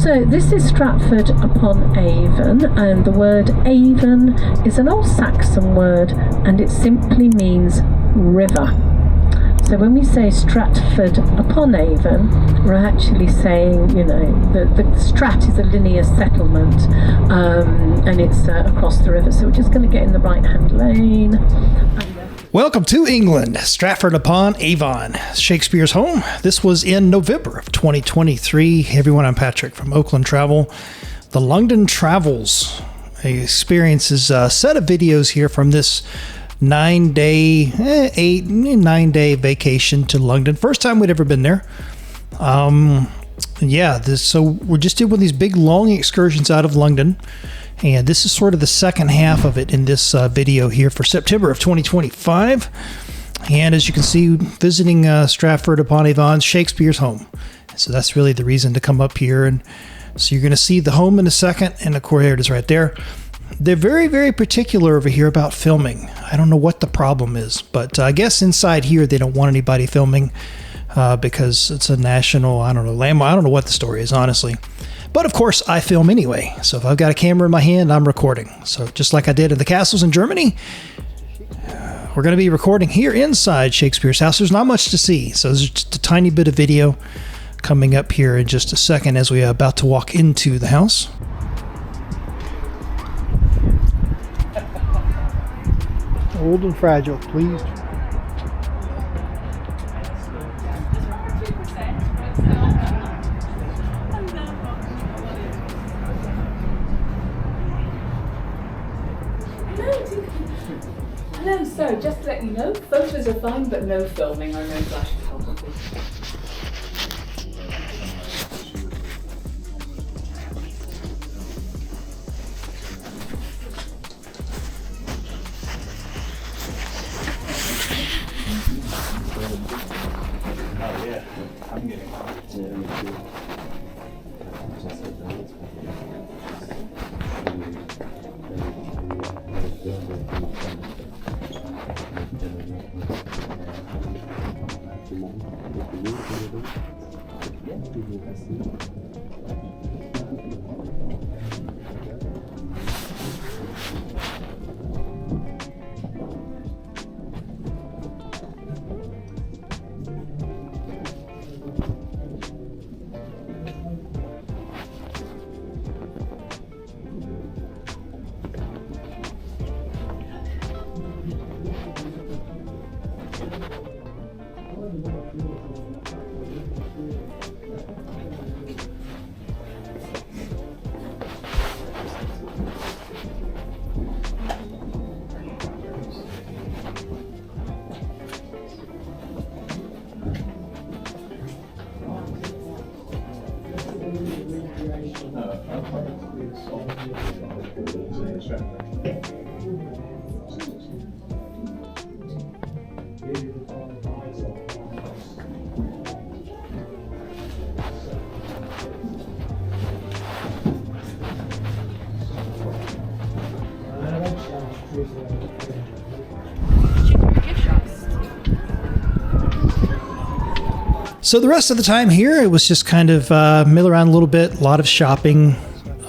So this is Stratford-upon-Avon, and the word Avon is an old Saxon word, and it simply means river. So when we say Stratford-upon-Avon, we're actually saying, you know, the Strat is a linear settlement, and it's across the river. So we're just going to get in the right-hand lane. Welcome to England, Stratford-upon-Avon, Shakespeare's home. This was in November of 2023. Hey everyone, I'm Patrick from Oakland Travel. The London Travels experiences a set of videos here from this 9-day vacation to London. First time we'd ever been there. So we just did one of these big long excursions out of London. And this is sort of the second half of it in this video here for September of 2025. And as you can see, visiting Stratford-upon-Avon, Shakespeare's home. So that's really the reason to come up here. And so you're going to see the home in a second. And of course, there it is right there. They're very, very particular over here about filming. I don't know what the problem is, but I guess inside here they don't want anybody filming because it's a national, landmark. I don't know what the story is, honestly. But of course, I film anyway. So if I've got a camera in my hand, I'm recording. So just like I did in the castles in Germany, we're going to be recording here inside Shakespeare's house. There's not much to see. So there's just a tiny bit of video coming up here in just a second as we are about to walk into the house. Old and fragile, please. Hello, so just to let you know, photos are fine, but no filming or no flashes helpful. Oh yeah, I'm getting one. So the rest of the time here, it was just kind of mill around a little bit, a lot of shopping,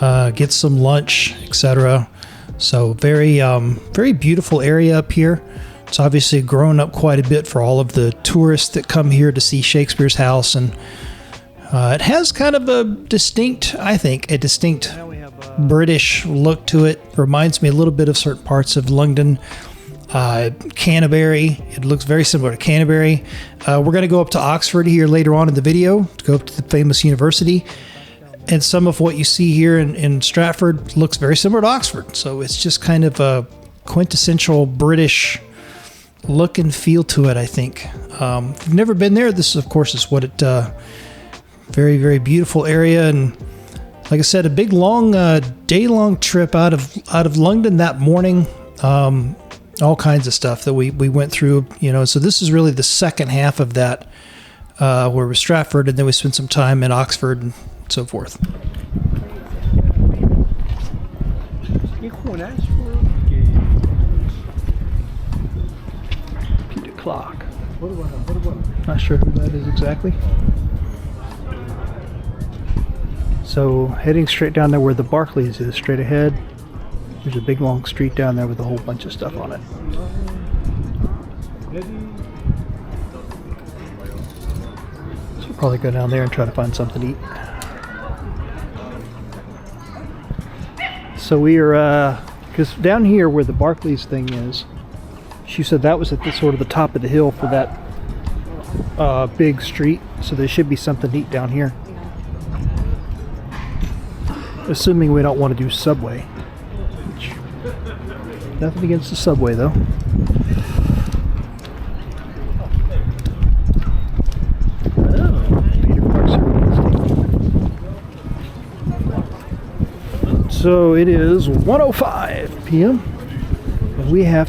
get some lunch, etc. So very, very beautiful area up here. It's obviously grown up quite a bit for all of the tourists that come here to see Shakespeare's house, and it has kind of a distinct, I think, British look to it. Reminds me a little bit of certain parts of London. Canterbury, it looks very similar to Canterbury. We're going to go up to Oxford here later on in the video to go up to the famous university, and some of what you see here in Stratford looks very similar to Oxford. So it's just kind of a quintessential British look and feel to it, I think. If you've never been there, this of course is what it very, very beautiful area, and like I said, a big long day-long trip out of London that morning. All kinds of stuff that we went through, so this is really the second half of that, where we were Stratford, and then we spent some time in Oxford and so forth. Peter Clark. Not sure who that is exactly. So heading straight down there where the Barclays is, straight ahead, there's a big long street down there with a whole bunch of stuff on it. So we'll probably go down there and try to find something to eat. So we are, because down here where the Barclays thing is, she said that was at the sort of the top of the hill for that big street. So there should be something to eat down here. Assuming we don't want to do Subway. Which, nothing against the Subway though. So it is 1:05 p.m. and we have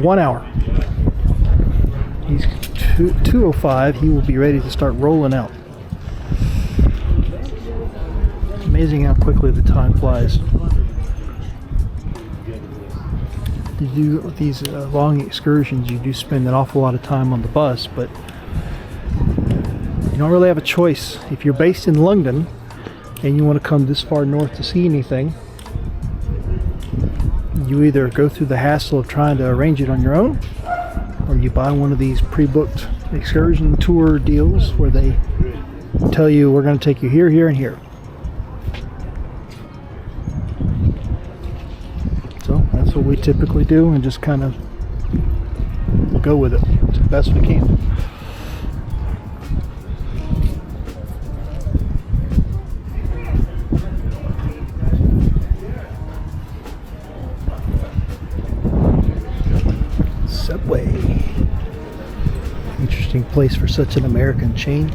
1 hour. He's 2:05. He will be ready to start rolling out. Amazing how quickly the time flies. You do these long excursions, you do spend an awful lot of time on the bus, but you don't really have a choice. If you're based in London and you want to come this far north to see anything, you either go through the hassle of trying to arrange it on your own, or you buy one of these pre-booked excursion tour deals where they tell you we're going to take you here, here, and here. So that's what we typically do, and just kind of go with it as best we can. Subway. Interesting place for such an American chain.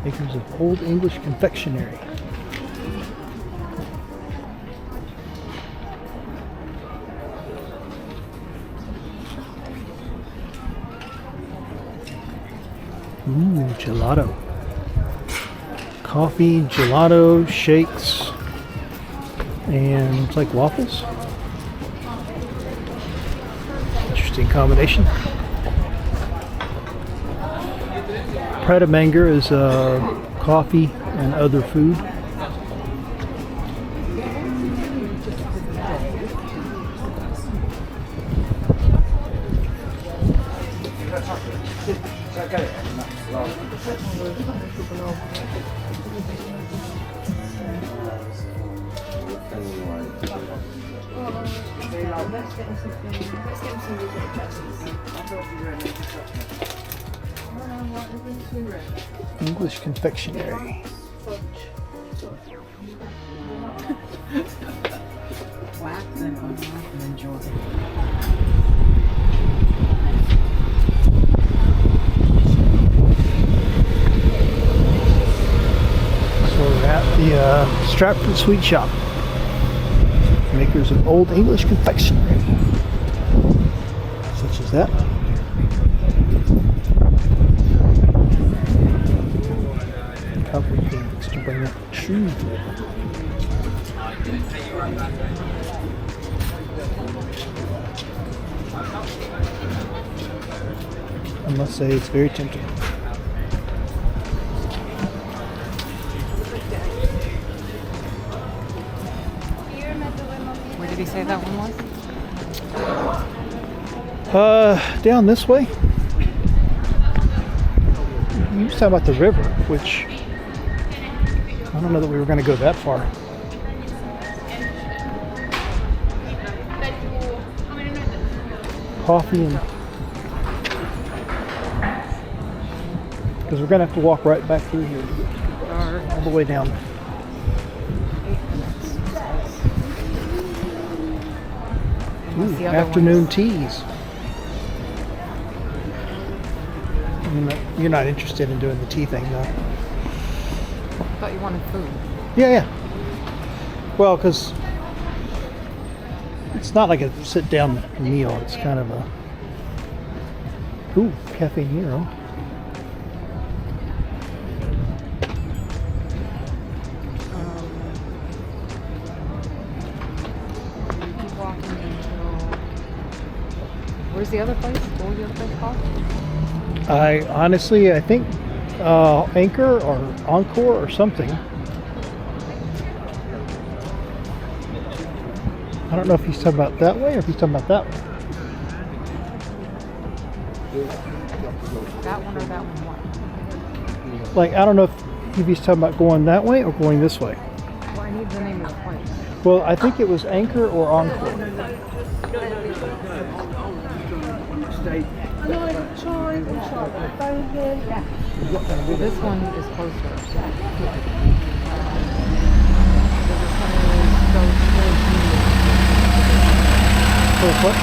Makers of Old English Confectionery. Ooh, gelato. Coffee, gelato, shakes, and it's like waffles. Interesting combination. Pret-a-manger is coffee and other food. English Confectionery. Wax and enjoy. So we're at the Stratford Sweet Shop, makers of Old English Confectionery, such as that. Cover things to bring up true. I must say it's very tempting. Where did he say that one was? Down this way. You was talking about the river, which I don't know that we were going to go that far. Coffee and because we're going to have to walk right back through here to get all the way down. Ooh, afternoon teas. You're not interested in doing the tea thing, though. I thought you wanted food. Yeah. Well, because it's not like a sit-down meal. It's kind of a... Ooh, Cafe Nero. the other place? What was the other place called? I think Anchor or Encore or something. I don't know if he's talking about that way or if he's talking about that way. That one or that one? What? Like, I don't know if he's talking about going that way or going this way. Well, I need the name of the place. Well, I think it was Anchor or Encore. This one is closer. What?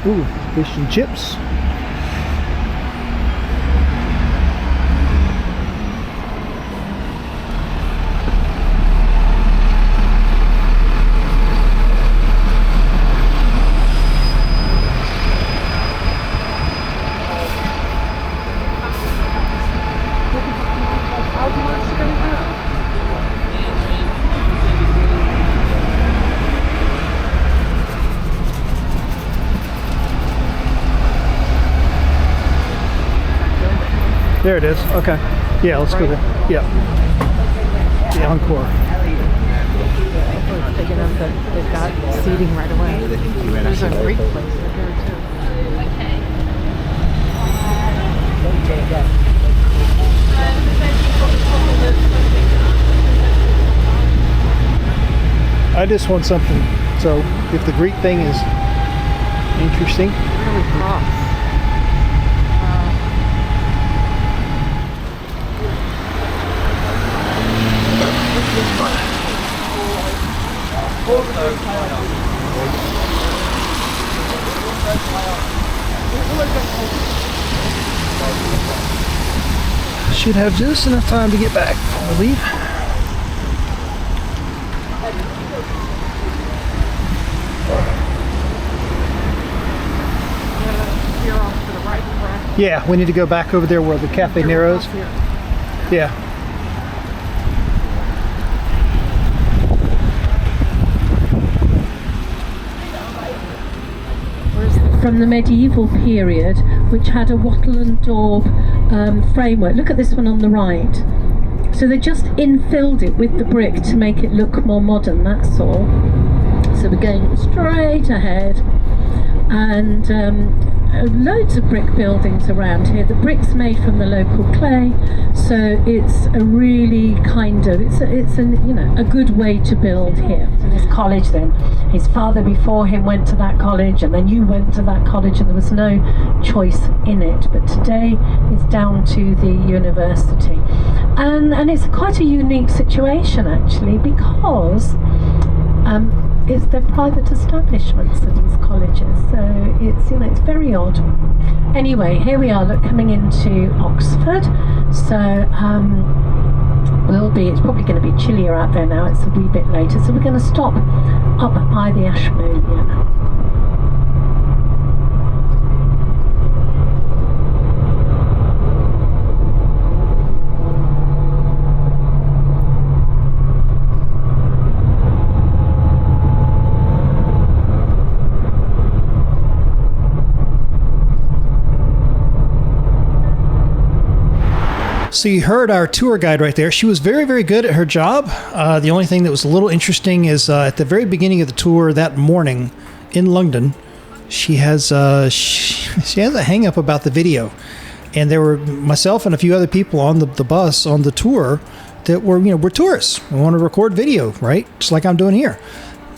Ooh, fish and chips. There it is. Okay. Yeah, let's go there. Yeah. The Encore. It's big enough that they've got seating right away. There's a Greek place right there too. I just want something. So if the Greek thing is interesting. Where do we cross? Should have just enough time to get back, I believe. You're off to the right, correct? Yeah, we need to go back over there where the Cafe Nero's. Yeah. From the medieval period, which had a wattle and daub framework. Look at this one on the right. So they just infilled it with the brick to make it look more modern, that's all. So we're going straight ahead, and loads of brick buildings around here. The brick's made from the local clay, so it's a really kind of it's a good way to build here. So this college, then his father before him went to that college, and then you went to that college, and there was no choice in it. But today it's down to the university, and it's quite a unique situation actually, because it's their private establishments at these colleges, so it's very odd. Anyway, here we are, look, coming into Oxford. So it's probably going to be chillier out there now, it's a wee bit later, so we're going to stop up by the Ashmolean. So you heard our tour guide right there. She was very, very good at her job. The only thing that was a little interesting is at the very beginning of the tour that morning in London, she has she has a hang up about the video. And there were myself and a few other people on the bus on the tour that we're tourists. We want to record video, right? Just like I'm doing here.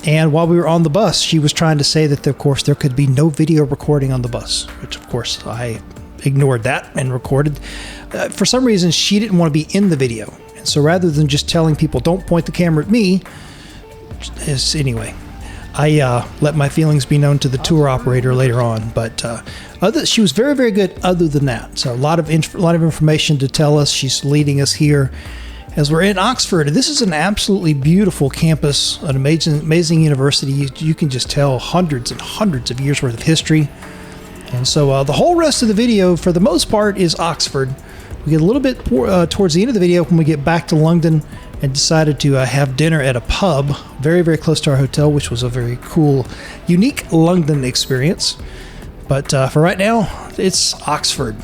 And while we were on the bus, she was trying to say that, of course, there could be no video recording on the bus, which, of course, I ignored that and recorded. For some reason, she didn't want to be in the video. And so rather than just telling people, don't point the camera at me, anyway. I let my feelings be known to the tour operator later on, but she was very, very good other than that. So a lot of information to tell us. She's leading us here as we're in Oxford. This is an absolutely beautiful campus, an amazing university. You can just tell hundreds and hundreds of years worth of history. And so the whole rest of the video, for the most part, is Oxford. We get a little bit towards the end of the video when we get back to London and decided to have dinner at a pub very, very close to our hotel, which was a very cool, unique London experience. But for right now, it's Oxford.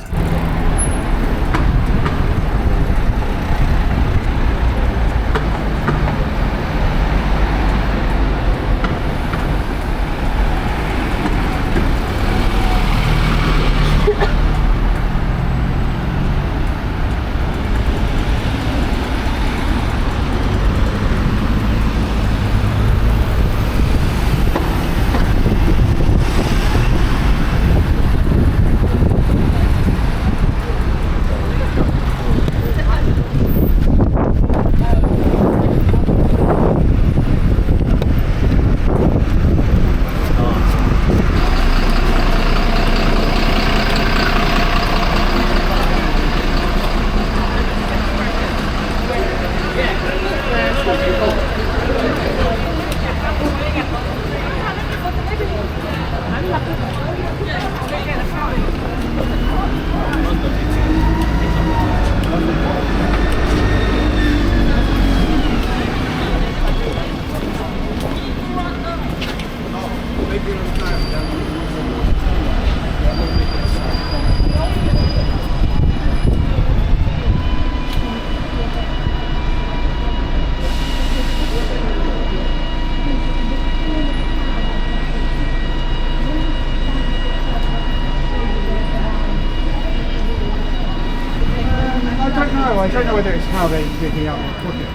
I don't know whether it's how they divvy up the tickets.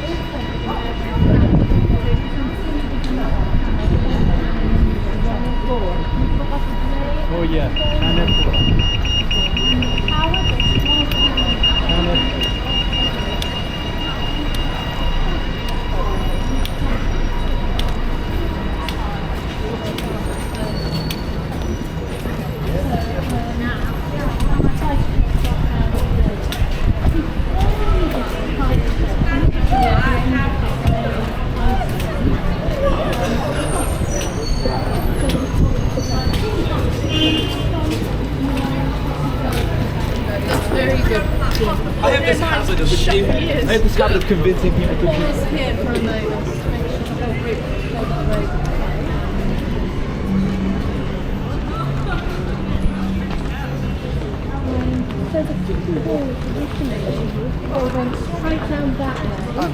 Oh yeah, and I have this habit of convincing people to So the kitchen hall originally went straight down that way.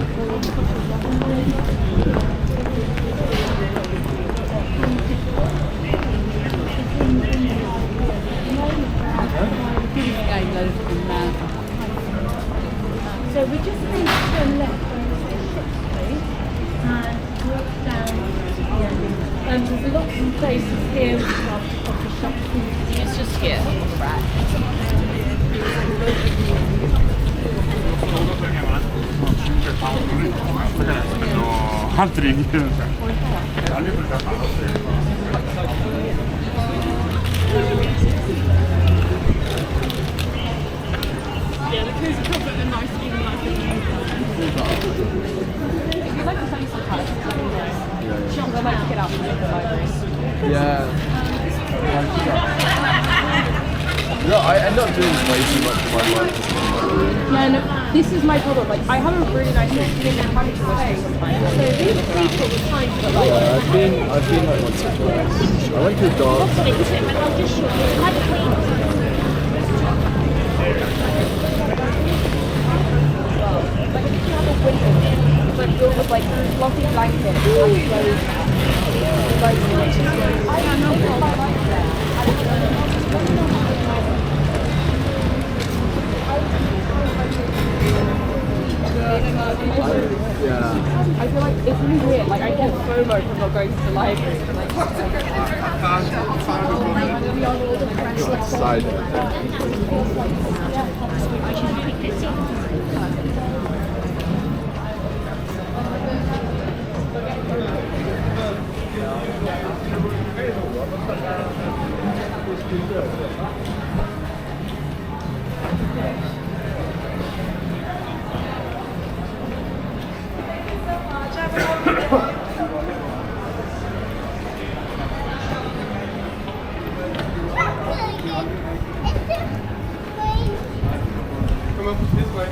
So we just need to turn left on Ship Street and walk down to the end. There's lots of places here with coffee shops. It's just here. Right. Yeah, the cozy comfort and nice eating life. If you like the fancy type, it's really nice. Shops like to get out and look at the libraries. Yeah. No, I end up doing way too much of my work. Yeah, no, this is my problem. Like, I have a really nice feeling of having to stay sometimes. So these people were trying to like. Yeah, I've been like once or twice. I went to a dance. I'll just show you. Have a clean. Like, if you have a window, but filled with like fluffy blankets and clothes. Like, I don't know if I like that. Yeah. I feel like it's really weird. Like, I get FOMO from not going to the library. Like, Side. Come on, this way.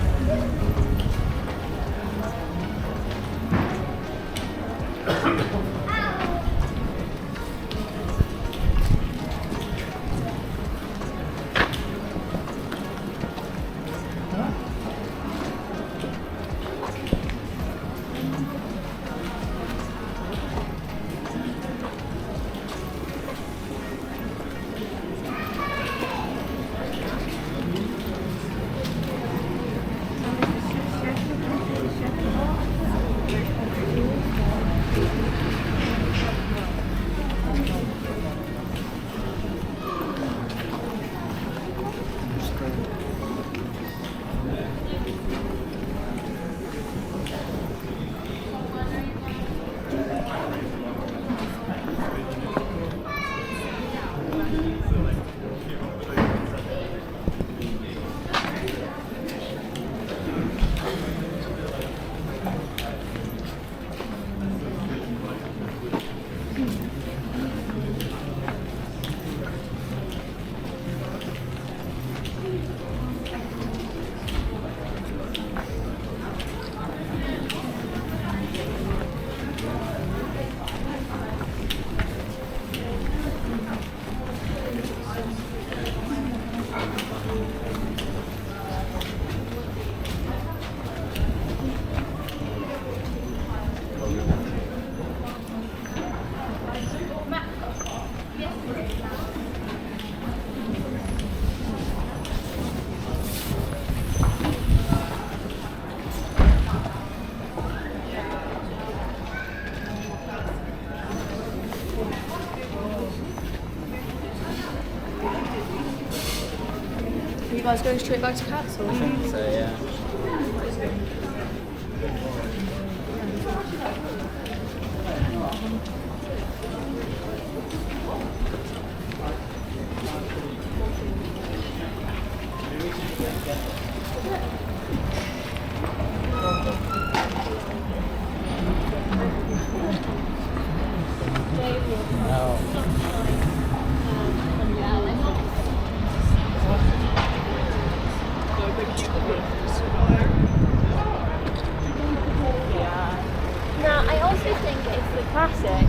Are you guys going straight back to Castle? I think so, yeah. No, I also think it's the classic.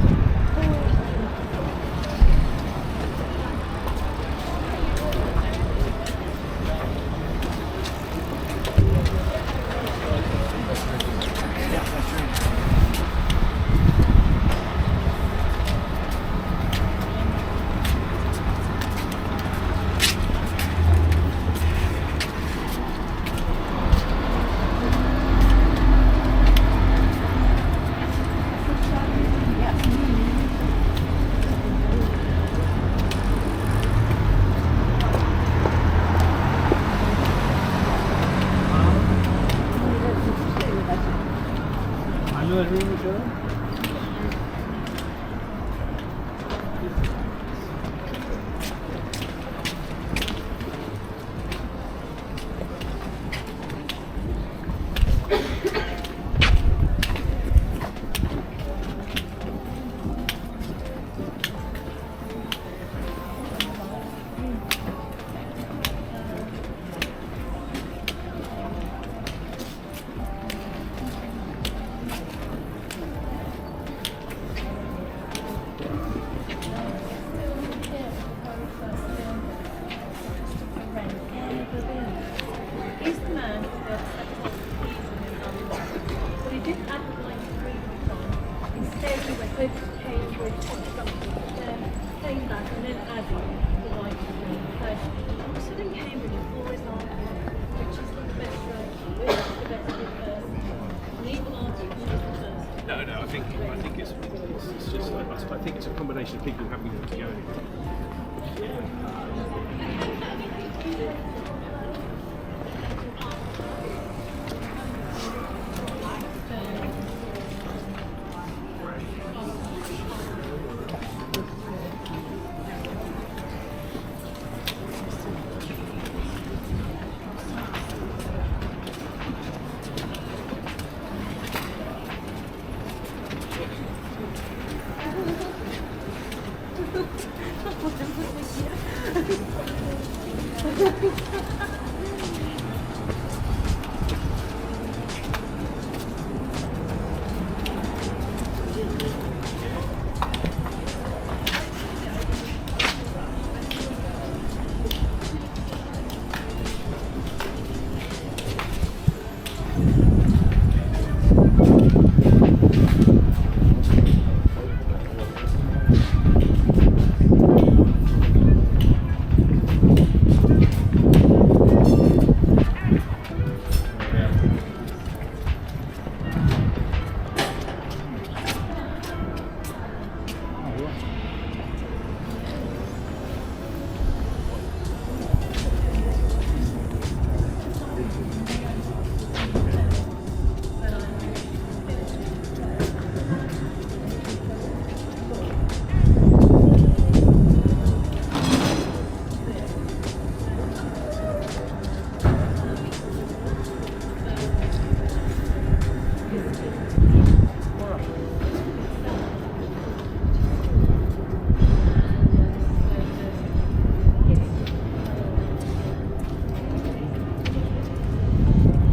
No, I think it's just I think it's a combination of people having to go.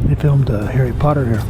They filmed Harry Potter here.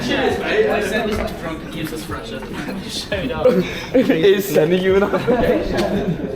Cheers, mate. I sent this to drunk and useless fresher. You showed up. He's sending you an application.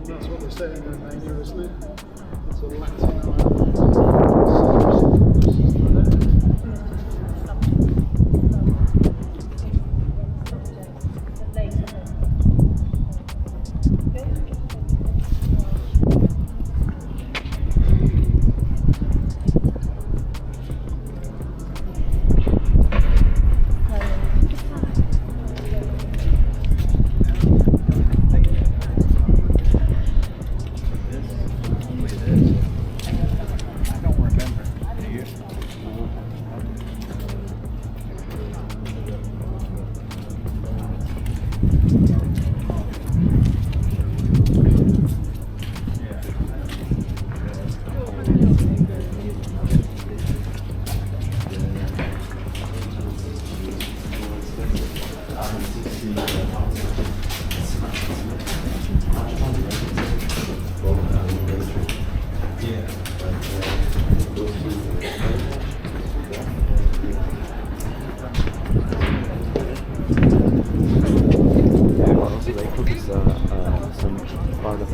That's what they're saying in Romania, isn't it? It's a Latin Also, they cook us some part of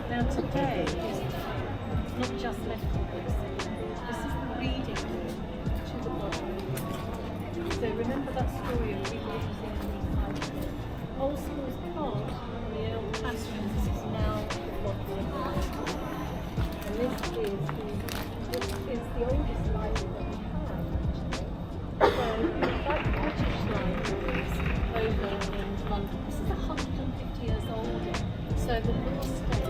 Now today is not just medical books. This is the reading to the body. So remember that story of people using old school's card on the old classrooms. This is now the body. And this is the oldest library that we have. So like British libraries over in London, this is 150 years older. So the law states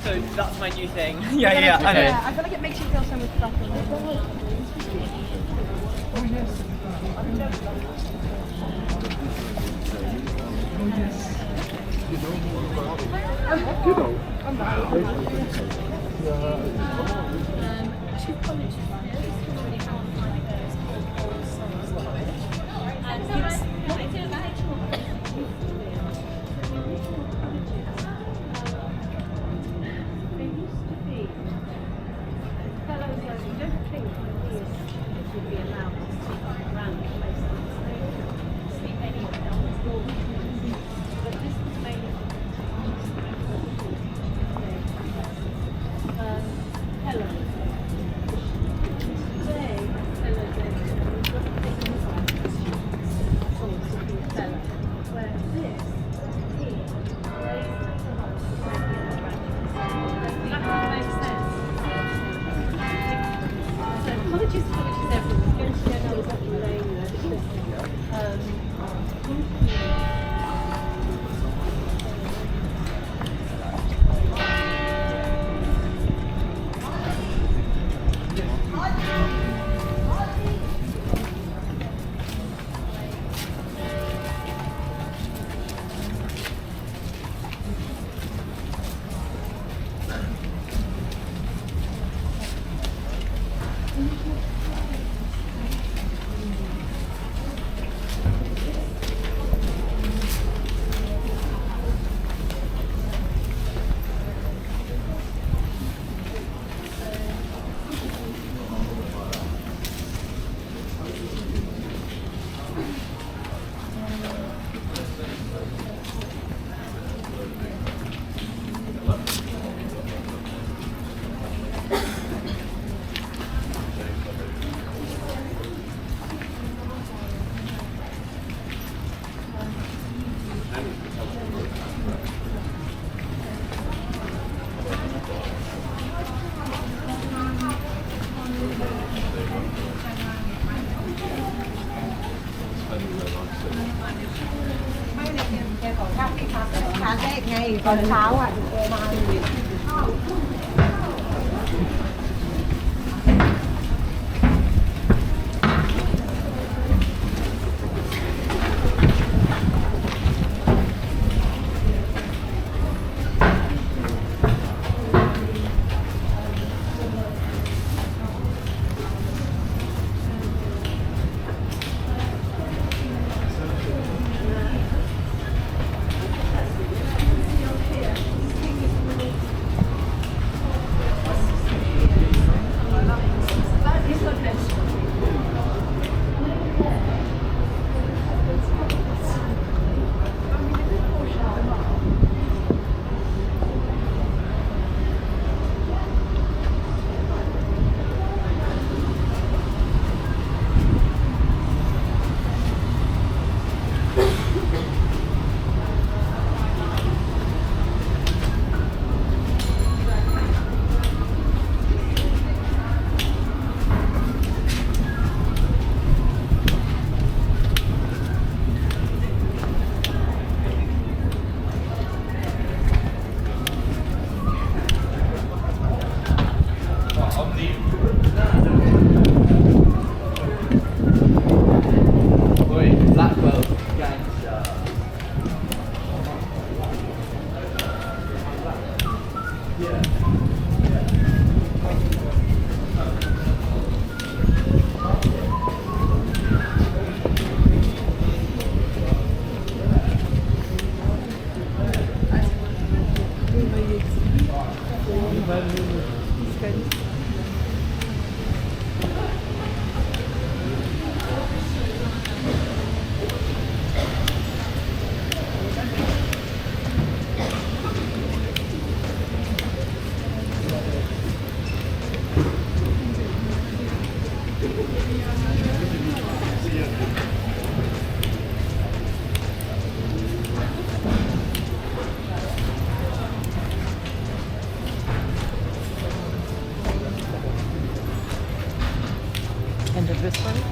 So that's my new thing. yeah, I know. Yeah, I feel like it makes you feel so much better. two colleges here. This is already how I'm finding those old songs. And it's not original. There used to be fellows like you don't think these would be allowed to sleep around the place. They sleep anywhere on the floor. But this was mainly hello. Today, hello we've got a big fellow, where this is that makes sense. So colleges everywhere. Go to their nose every day, Còn pháo ạ.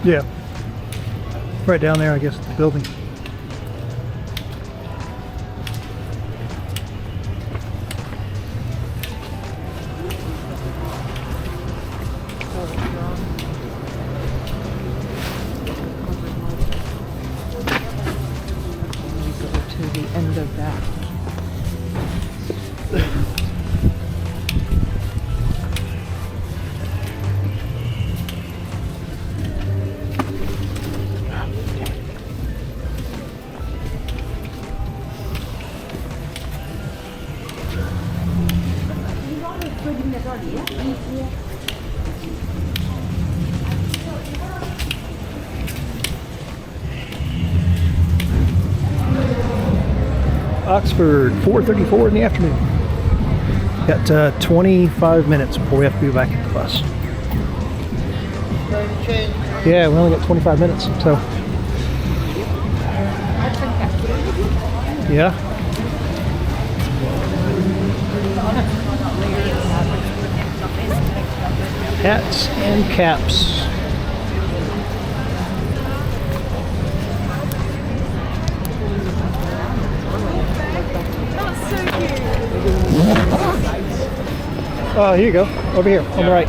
Yeah. Right down there, I guess, the building. To the end of that. Oxford, 4:34 in the afternoon. Got 25 minutes before we have to be back at the bus. Yeah, we only got 25 minutes, so. Yeah. Hats and caps. Oh, here you go. Over here, on the right.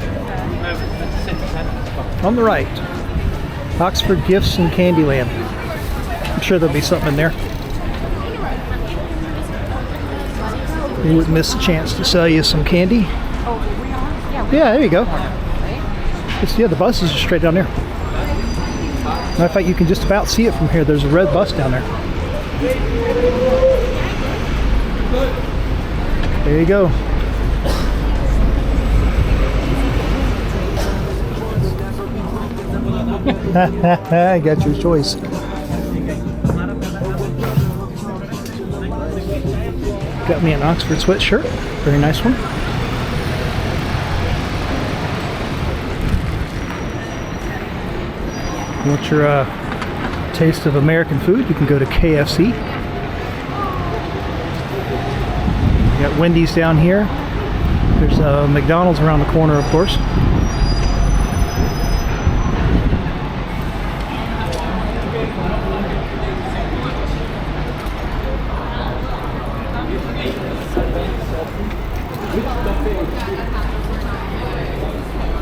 On the right. Oxford Gifts and Candyland. I'm sure there'll be something in there. You wouldn't miss a chance to sell you some candy. Yeah, there you go. Yeah, the bus is just straight down there. Matter of fact, you can just about see it from here. There's a red bus down there. There you go. I got your choice. Got me an Oxford sweatshirt. Very nice one. You want your taste of American food? You can go to KFC. You got Wendy's down here. There's McDonald's around the corner, of course.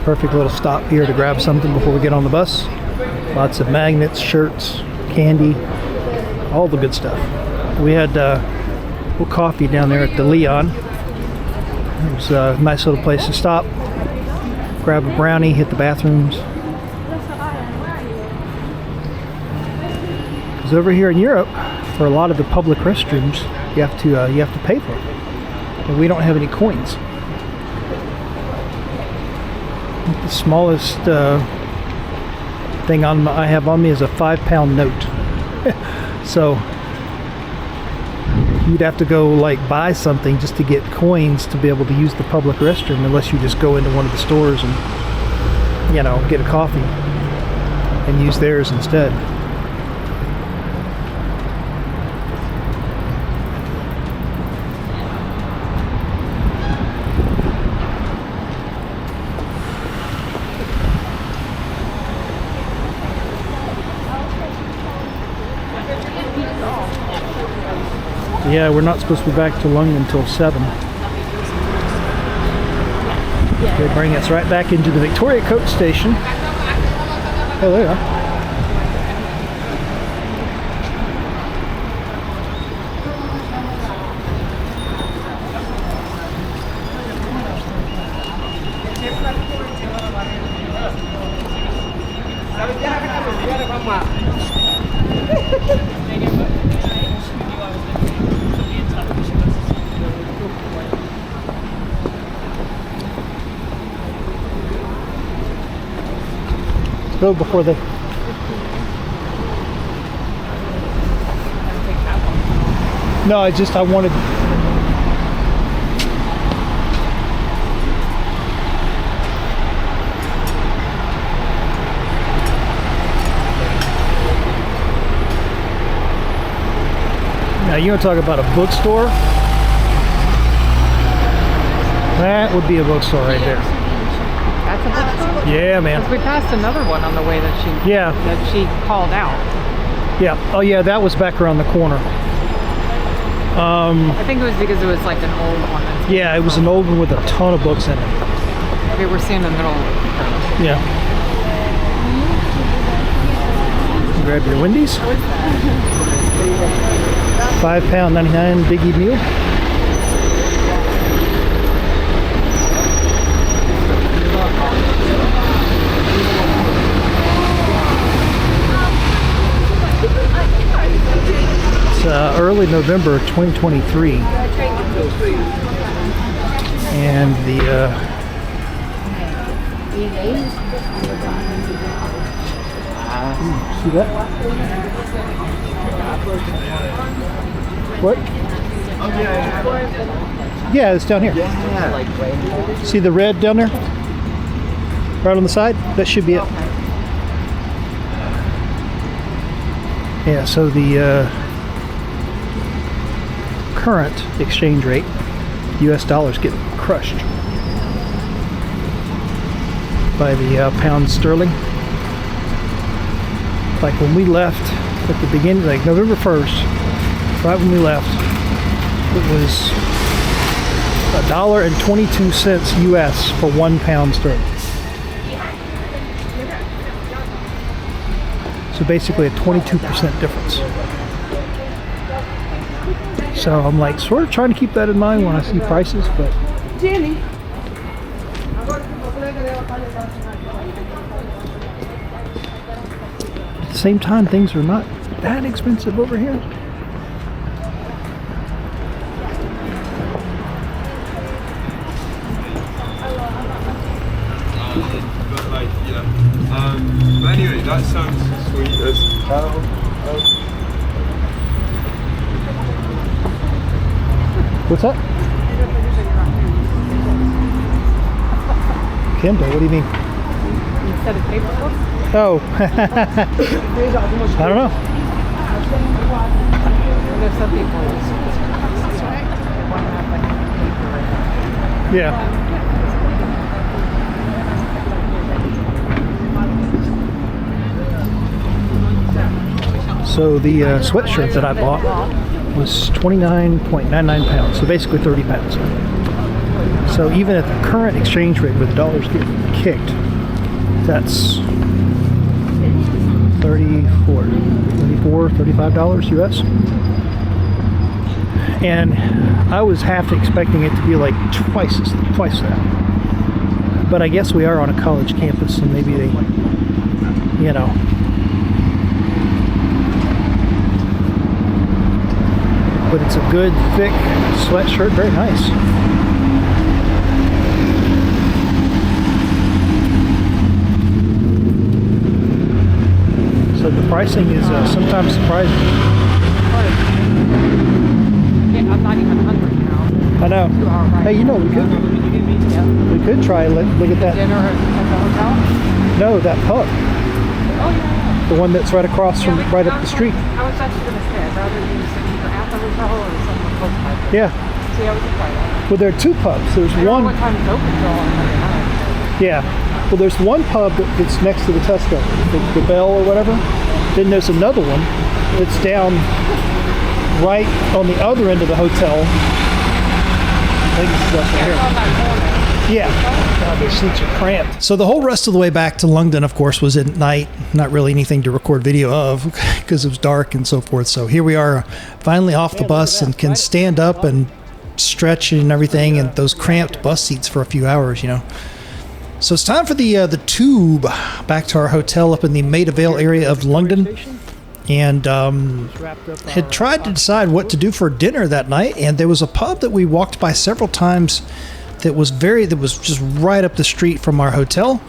Perfect little stop here to grab something before we get on the bus. Lots of magnets, shirts, candy, all the good stuff. We had a little coffee down there at the Leon. It was a nice little place to stop, grab a brownie, hit the bathrooms. Because over here in Europe, for a lot of the public restrooms, you have to pay for them, and we don't have any coins. The smallest thing I have on me is a £5 note. So you'd have to go like buy something just to get coins to be able to use the public restroom, unless you just go into one of the stores and, you know, get a coffee and use theirs instead. Yeah, we're not supposed to be back to London until 7. They bring us right back into the Victoria Coach Station. Oh, there you are. Go before they. No, I wanted. Now you want to talk about a bookstore? That would be a bookstore right there. That's a bookstore. Yeah, man. Because we passed another one on the way that she called out. Yeah. Oh, yeah, that was back around the corner. I think it was because it was like an old one. Yeah, it was an old one with a ton of books in it. Okay, we're seeing the middle. Yeah. Grab your Wendy's. £5.99 Biggie meal. It's early November 2023, and the see that? What? Yeah, it's down here. See the red down there? Right on the side? That should be it. Yeah, so the current exchange rate, US dollars getting crushed by the pound sterling. Like when we left at the beginning, like November 1st, right when we left, it was $1.22 US for £1 sterling. So basically a 22% difference. So I'm like sort of trying to keep that in mind when I see prices, but Jenny. at the same time, things are not that expensive over here. But like, but anyway, that sounds sweet as hell. What's that? Kindle, what do you mean? Instead of paper books? Oh. I don't know. There's some people who want to have like paper. Yeah. So the sweatshirt that I bought was 29.99 pounds, so basically 30 pounds. So even at the current exchange rate with dollars getting kicked, that's $35 US. And I was half expecting it to be like twice that. But I guess we are on a college campus, and maybe they, but it's a good, thick sweatshirt, very nice. So the pricing is sometimes surprising. Yeah, I'm not even hungry now. I know. Hey, we could try. Look at that. Dinner at the hotel? No, that pub. Oh yeah. The one that's right across from right up the street. I was actually going to say I'd rather use either at the hotel or somewhere close by. Yeah. See, I would try that. Well, there are two pubs. There's I don't one. know what time it's open till on Monday night. Yeah. Well, there's one pub that's next to the Tesco, the Bell or whatever. Then there's another one that's down right on the other end of the hotel. I think it's up here. Yeah. God, their seats are cramped. So the whole rest of the way back to London, of course, was at night. Not really anything to record video of because it was dark and so forth. So here we are, finally off the bus and can stand up and stretch and everything, and those cramped bus seats for a few hours, So it's time for the tube back to our hotel up in the Maida Vale area of London. And had tried to decide what to do for dinner that night, and there was a pub that we walked by several times that was just right up the street from our hotel.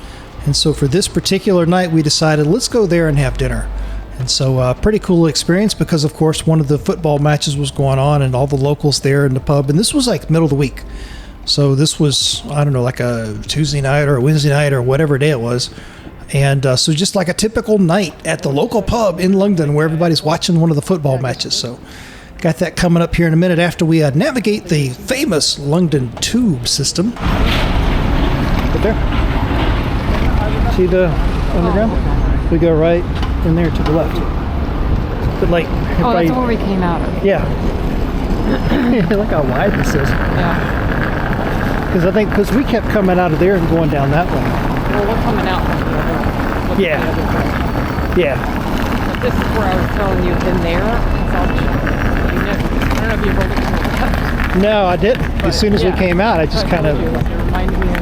And so for this particular night, we decided let's go there and have dinner. And so pretty cool experience because, of course, one of the football matches was going on and all the locals there in the pub. And this was like middle of the week. So this was, I don't know, like a Tuesday night or a Wednesday night or whatever day it was. And so just like a typical night at the local pub in London where everybody's watching one of the football matches. So got that coming up here in a minute after we navigate the famous London tube system. Right there. See the underground? We go right in there to the left. But like, Oh, that's where we came out of. yeah. Look how wide this is. Yeah. Because we kept coming out of there and going down that way. Well, we're coming out. Yeah. Yeah. But this is where I was telling you, in there, I don't know if you rolled it to the left. No, I didn't. As soon as we came out, I just kind of. It reminded me of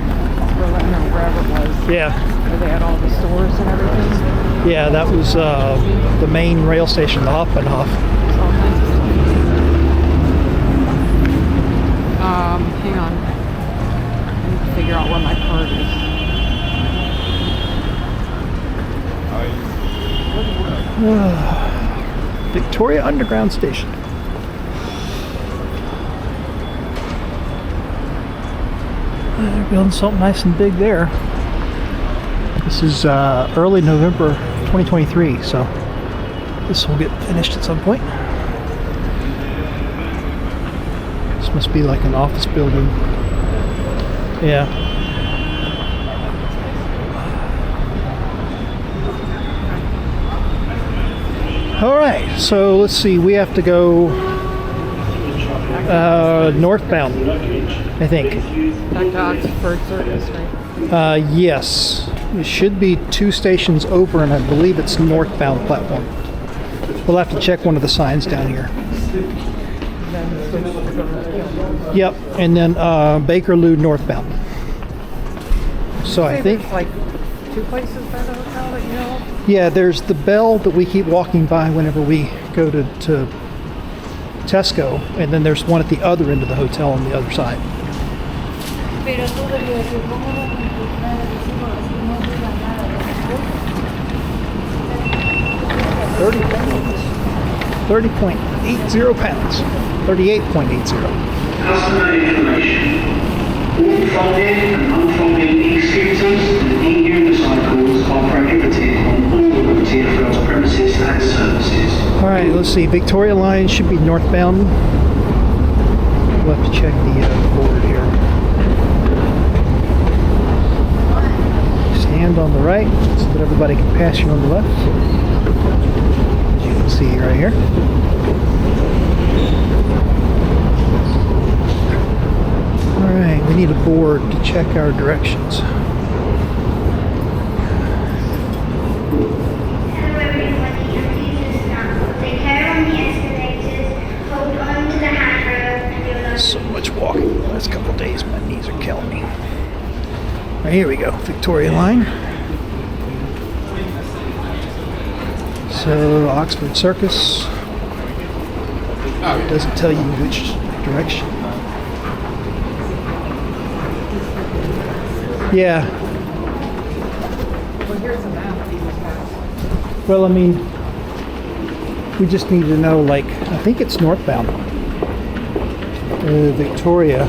wherever it was. Yeah. Where they had all the stores and everything. Yeah, that was the main rail station, the Hoppenhof. Hang on. I need to figure out where my card is. Victoria Underground Station. They're building something nice and big there. This is early November 2023, so this will get finished at some point. This must be like an office building. Yeah. All right, so let's see. We have to go northbound, I think. Back to Oxford Circus, right? Yes. It should be 2 stations over, and I believe it's northbound platform. We'll have to check one of the signs down here. Yep, and then Bakerloo northbound. So I think there's like 2 places by the hotel that you know of? yeah, there's the Bell that we keep walking by whenever we go to Tesco, and then there's one at the other end of the hotel on the other side. 30.80 pounds. 38.80. Customer information. All folded and unfolded e-scooters and e-unicycles are prohibited on all of TfL's premises and services. Alright, let's see. Victoria Line should be northbound. We'll have to check the board here. Stand on the right so that everybody can pass you on the left. As you can see right here. Alright, we need a board to check our directions. So much walking the last couple of days, my knees are killing me. Right, here we go, Victoria Line. So, Oxford Circus. It doesn't tell you which direction. Yeah. Well, here's a map of these guys. Well, I mean, we just need to know, like, I think it's northbound. Victoria.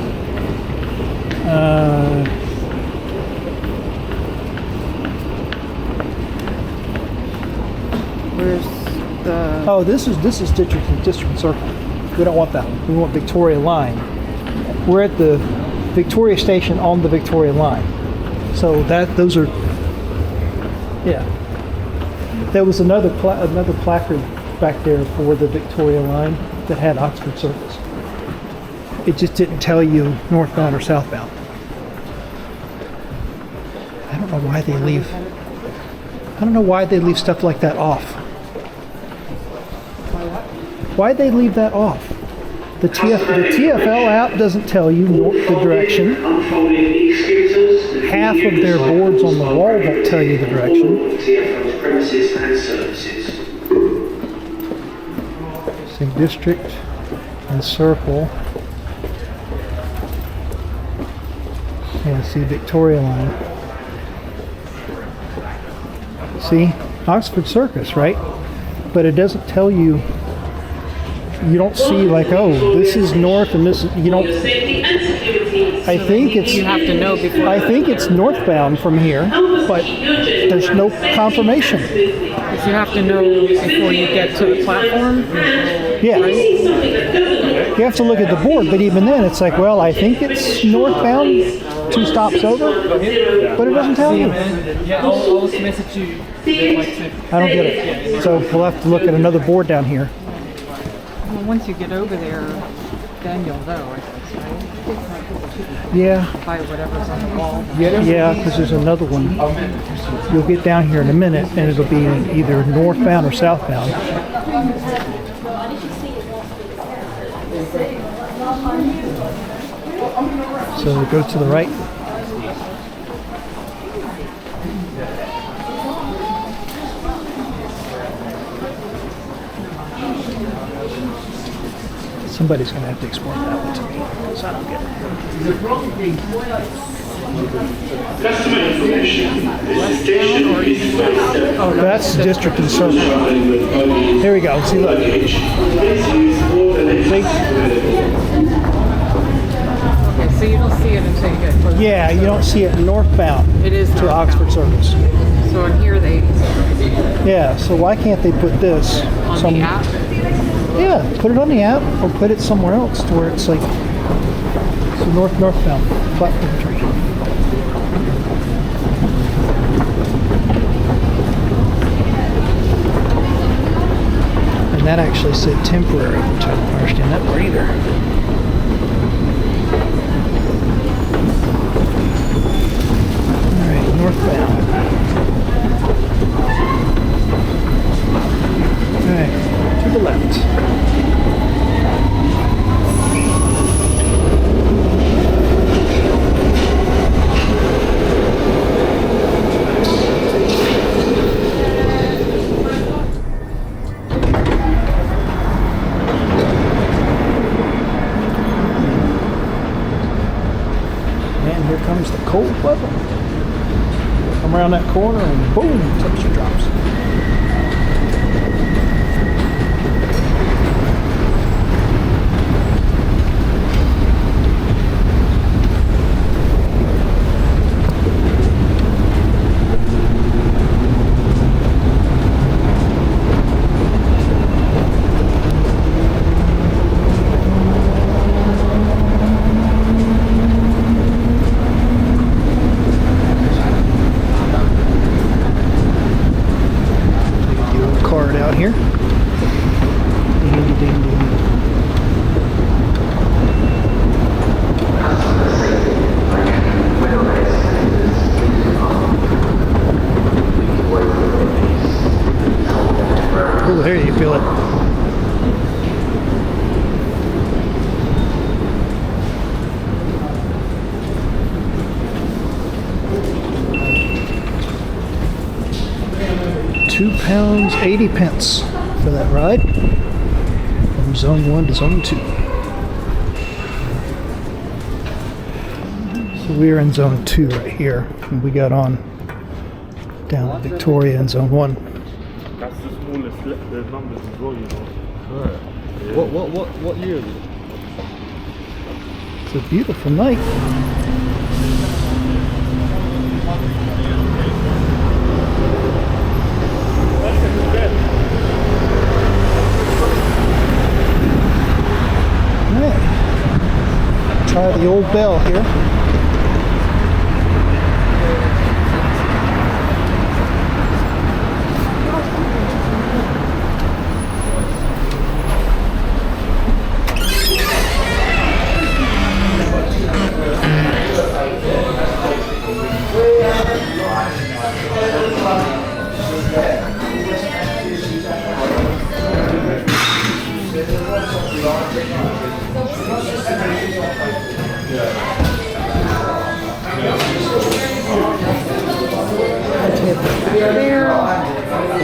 Where's the... Oh, this is District Circle. We don't want that one. We want Victoria Line. We're at the Victoria Station on the Victoria Line. So those are, yeah. There was another placard back there for the Victoria Line that had Oxford Circus. It just didn't tell you northbound or southbound. I don't know why they leave. I don't know why they leave stuff like that off. Why'd they leave that off? The TfL app doesn't tell you the direction. Half of their boards on the wall won't tell you the direction. See, district and circle. Yeah, see Victoria Line. See, Oxford Circus, right? But it doesn't tell you. You don't see like, oh, this is north and this is, you don't. I think it's. You have to know before. I think it's northbound from here, but there's no confirmation. Because you have to know before you get to the platform. Yeah. You have to look at the board, but even then, it's like, well, I think it's northbound 2 stops over, but it doesn't tell you. Yeah, I'll message you. I don't get it. So we'll have to look at another board down here. Well, once you get over there, then you'll know, I guess, right? Yeah. By whatever's on the wall. Yeah, because there's another one. You'll get down here in a minute, and it'll be either northbound or southbound. So it goes to the right. Somebody's going to have to explain that one to me, because I don't get it. Oh, that's district and circle. Here we go. See, look. See? Okay, so you don't see it until you get closer. Yeah, you don't see it northbound. It is to northbound. Oxford Circus. So in here, the 80s. Yeah, so why can't they put this On the app? Yeah, put it on the app or put it somewhere else to where it's like so northbound platform tree. And that actually said temporary, which I don't understand that part either. All right, northbound. All right, to the left. And here comes the cold weather. Come around that corner and boom, temperature drops. Out here. Ding, ding, ding. Oh, there you feel it. £2.80 for that ride from zone 1 to zone 2. So we are in zone 2 right here, and we got on down to Victoria in zone 1. That's the smallest the numbers as well, you know. Right. What year is it? It's a beautiful night. Try the old bell here.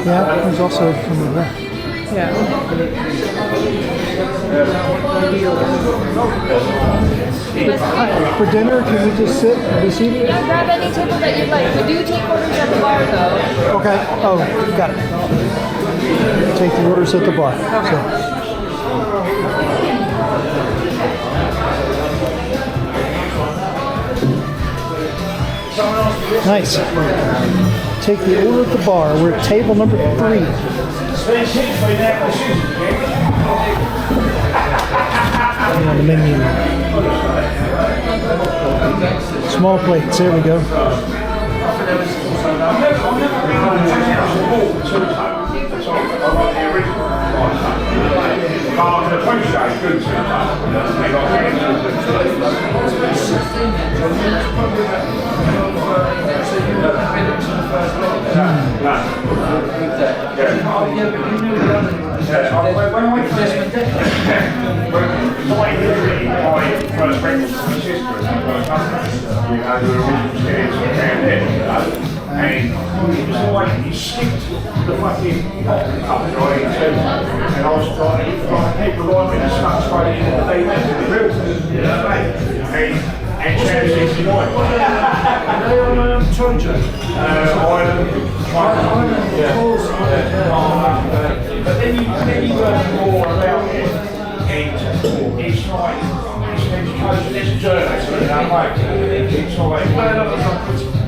Yeah, there's also some of that. Yeah. For dinner, can we just sit and be seated? Yeah, grab any table that you'd like. We do take orders at the bar, though. Okay. Oh, got it. Take the orders at the bar. Okay. Nice. Take the order at the bar. We're at table number 3. On the menu. Small plates, there we go. And it was like he skipped the fucking pot up and I was trying to keep arriving and stuck straight into the deep end of the grill. And Chad says, "Why?" They on Trojan. Ireland. But then you learn more about it, and it's like it's an education, it's a journey. So it's like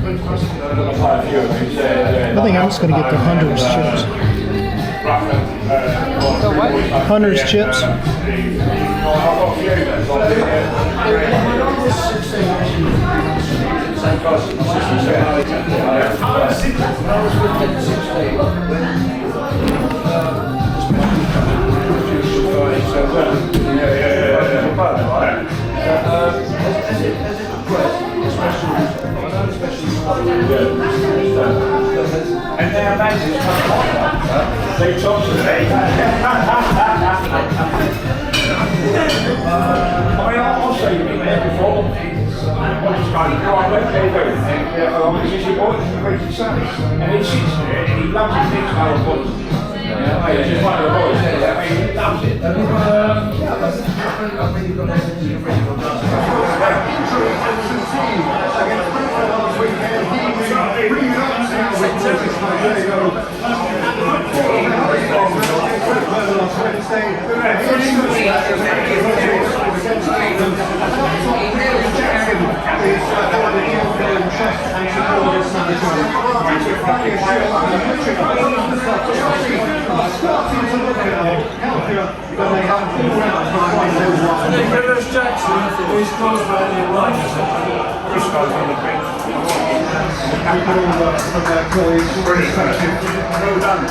I think I'm just going to get the Hunter's chips. Hunter's chips. And now Maggie's big tops today. I'll show you been there before. I just kind of right, there you go. And this is your boy, this is Ricky Sunny. And he sits there and he loves his next other boys. He's just one of the boys. I mean, he loves it. Jackson is close by the line. Chris goes on the bench. Well done.